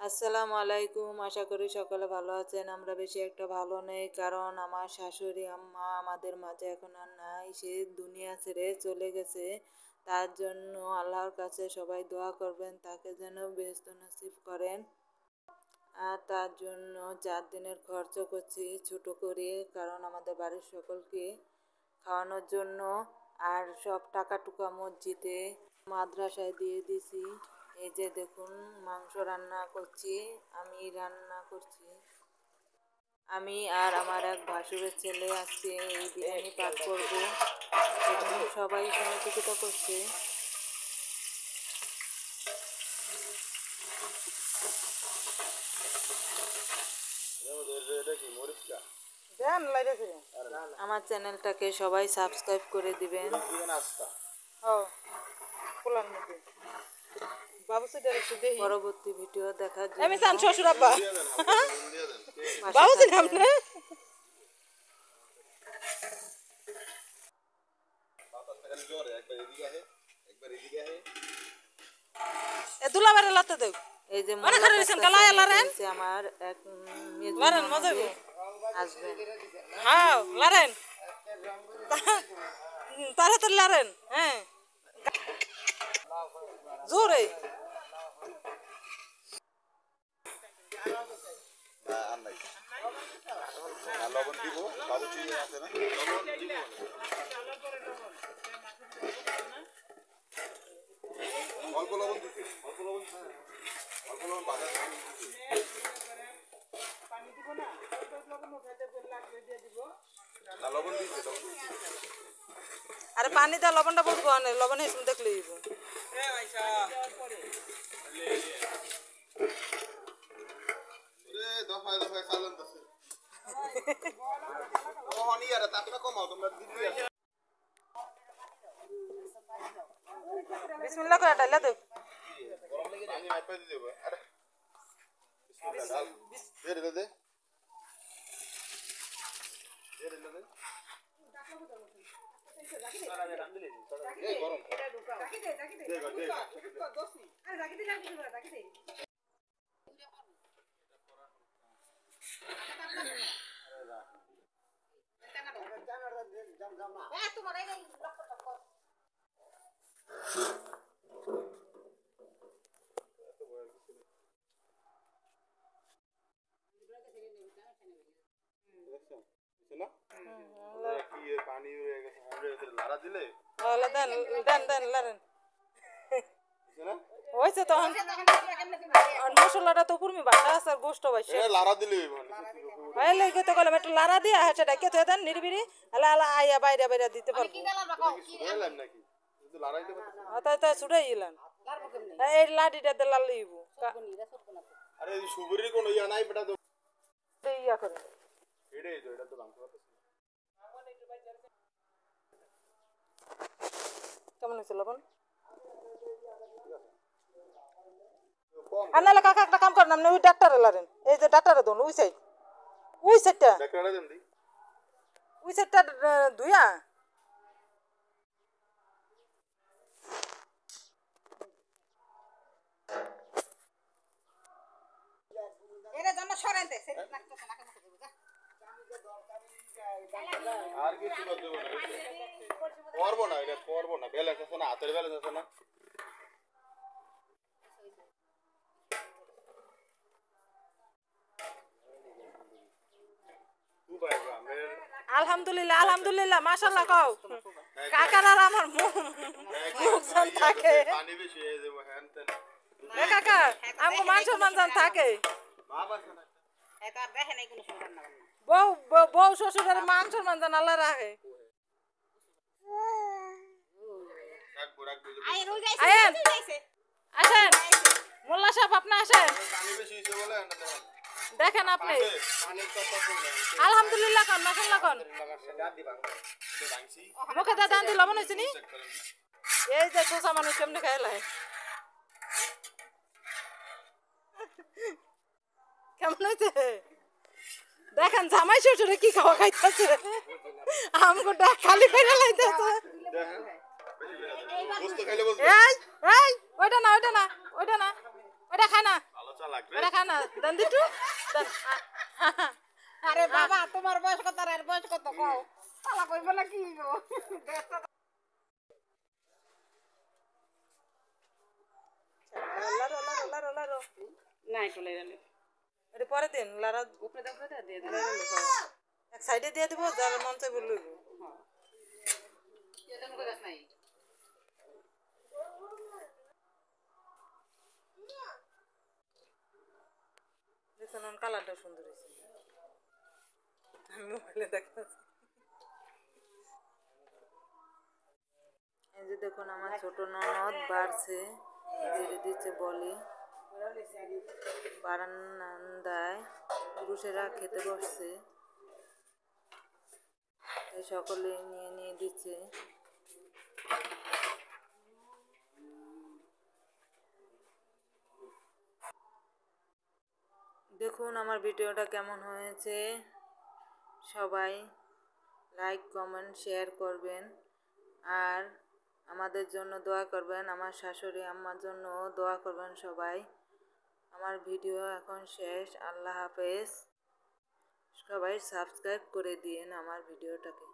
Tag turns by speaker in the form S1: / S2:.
S1: আসসালামু আলাইকুম। আশা করি সকলে ভালো আছেন। আমরা বেশি একটা ভালো নেই, কারণ আমার শাশুড়ি আম্মা আমাদের মাঝে এখন আর নাই। সে দুনিয়া ছেড়ে চলে গেছে। তার জন্য আল্লাহর কাছে সবাই দোয়া করবেন, তাকে যেন বেহেশত নসিব করেন। আর তার জন্য 4 দিনের খরচ করছি ছোটো করে, কারণ আমাদের বাড়ির সকলকে খাওয়ানোর জন্য। আর সব টাকা টুকা মসজিদে মাদ্রাসায় দিয়ে দিছি। এই যে দেখুন, মাংস রান্না করছি, আমি রান্না করছি। আমি আর আমার এক ভাসুরের ছেলে আজকে এই বিরিয়ানি পাক করব। দেখুন সবাই সহযোগিতা করছে। আমার চ্যানেলটাকে সবাই সাবস্ক্রাইব করে দিবেন। পরবর্তী ভিডিও দেখার জন্য এই যে আমার এক
S2: লারেন হ্যাঁ জোরে
S3: লবণ দিব, বাবু চিনি আছে না? লবণ দিব, অল্প লবণ দিতে, অল্প লবণ, অল্প লবণ বাজার লবণ দিতে।
S2: আরে পানি দা লবণটা বলবো না, লবণ হিসেবে দেখলে দিব।
S3: দফায় দফায় চালন আছে। ও নি আর তাপটা কমাও তোমরা দিদি।
S2: বিসমিল্লাহ করে ডালা দেব।
S3: গরম লাগে পানি মাইপা দি দেব। আরে বিসমিল্লাহ ডাল বের দে দে। বের দে দে। এই গরম এটা ঢুকা রাখি দে দে দে দোসি আরে রাখি দে লাগবে না রাখি দে।
S2: হয়েছে তখন মশলাটা তো পুরমি বাসা আছে আর গোস্ত বাইছে
S3: লারা দিলে
S2: ভাই লাগে তো কলম একটু লারা দিয়ে হাঁচা ডাকে তো দেন নিরবিরি আলা আলা আইয়া বাইরে বাইরে দিতে পারবো
S3: নাকি কিন্তু লারাইতে পারতেছ
S2: তাই তাই ছুটাই গেলাম এই লাঠিটা দে লাল লইব
S3: আরে সুবরির কোন ইয়া নাই বেটা তো
S2: ইয়া করে
S3: এটাই তো, এটা তো ভাঙতে পারতেছ
S2: কেমন হয়েছে লবণ আনালে কাকা একটা কাম করেন আপনি ওই ডাক্তারে লারেন এই যে ডাক্তারে দোন ওই সাইডটা
S3: ডাক্তাররা দেন দি
S2: ওই সাইডটা ধুইয়া এরে জানা সরাইতে সেটা লাগতেছে নাকে মুখে দেব যা
S3: আর কি কি করতে পারবো না এটা করবো না ব্যালেন্স আছে না হাতের ব্যালেন্স আছে না
S2: আলহামদুলিল্লাহ আলহামদুলিল্লাহ মাশাআল্লাহ কও কাকার আর আমার মুখ থাকে
S3: পানি বেশি হয়ে যাবে হ্যানতেন
S2: এ কাকা আমগো মান সম্মান থাকে
S3: বাপ আছে না
S4: এটা দেখে নাই কোনো সম্মান না
S2: বউ শ্বশুরের মান সম্মান আল্লাহ রাখে
S4: আই রোজ
S2: আয়েন
S4: আইছে
S2: আসেন মোল্লা সাহেব আপনি আসেন
S3: পানি বেশি হইছে বলে
S2: দেখেন আপনি
S3: পানির কথা শুনলেন
S2: আলহামদুলিল্লাহ কোন মাশাআল্লাহ কোন মুখে দা দান দিল মনে হইছে নি এই যে কোসা মানুষ কেমনে খাইলাই কেমন হইছে দেখেন জামাই শ্বশুরে কি খাওয়া খাইতেছে আমগো ডাক খালি করে লাইতেছে
S3: গোস্ত খাইলে বলতে
S2: এই এই ওইটা না ওইটা না ওইটা না ওইটা খায় না
S3: চালাক রে
S2: ওরা খানা দেন দিটু দেন
S4: আরে বাবা তোমার বয়স কত আর বয়স কত কও তালা কইব না কি গো
S2: লারো লারো লারো লারো
S4: না একটু লাইরালে
S2: এটা পরে দিন লারা
S4: উপরে দাও উপরে দাও দিয়ে দাও
S2: লাইরালে খাও এক সাইডে দিয়ে দেবো যার মন চাই বললো
S4: এটা মুখে গাছ নাই
S2: দেখুন কালারটা সুন্দর হয়েছে আমি মোবাইলে দেখতেছি
S1: এই যে দেখুন আমার ছোট ননদ বাড়ছে ছেড়ে দিচ্ছে বলে বারান্দায় পুরুষেরা খেতে বসছে তাই সকলে নিয়ে নিয়ে দিচ্ছে। দেখুন আমার ভিডিওটা কেমন হয়েছে, সবাই লাইক কমেন্ট শেয়ার করবেন আর আমাদের জন্য দোয়া করবেন, আমার শাশুড়ি আম্মার জন্য দোয়া করবেন সবাই। আমার ভিডিও এখন শেষ, আল্লাহ হাফেজ। সবাই সাবস্ক্রাইব করে দিন আমার ভিডিওটাকে।